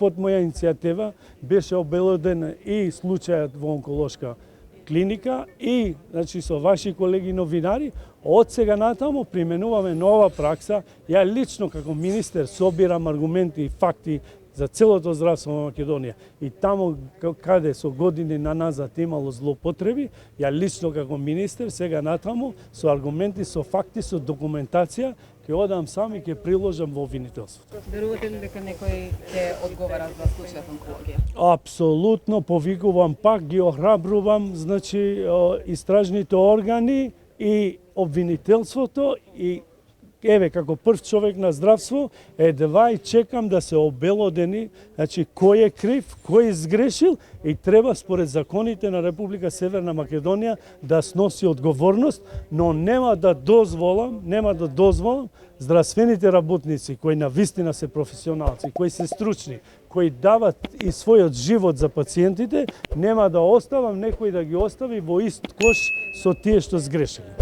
под моја иницијатива беше обелоден и случајот во онколошка клиника и значи со ваши колеги новинари од сега натаму применуваме нова пракса. Ја лично како министер собирам аргументи и факти за целото здравство во Македонија. И таму каде со години наназад имало злоупотреби, ја лично како министер сега натаму со аргументи, со факти, со документација ќе одам сам и ќе приложам во обвинителството. Верувате ли дека некој ќе одговара за случајот онкологија? Апсолутно, повикувам пак, ги охрабрувам, значи истражните органи и обвинителството и еве како прв човек на здравство, едва и чекам да се обелодени, значи кој е крив, кој е сгрешил и треба според законите на Република Северна Македонија да сноси одговорност, но нема да дозволам здравствените работници кои навистина се професионалци, кои се стручни, кои дават и својот живот за пациентите, нема да оставам некој да ги остави во ист кош со тие што сгрешили.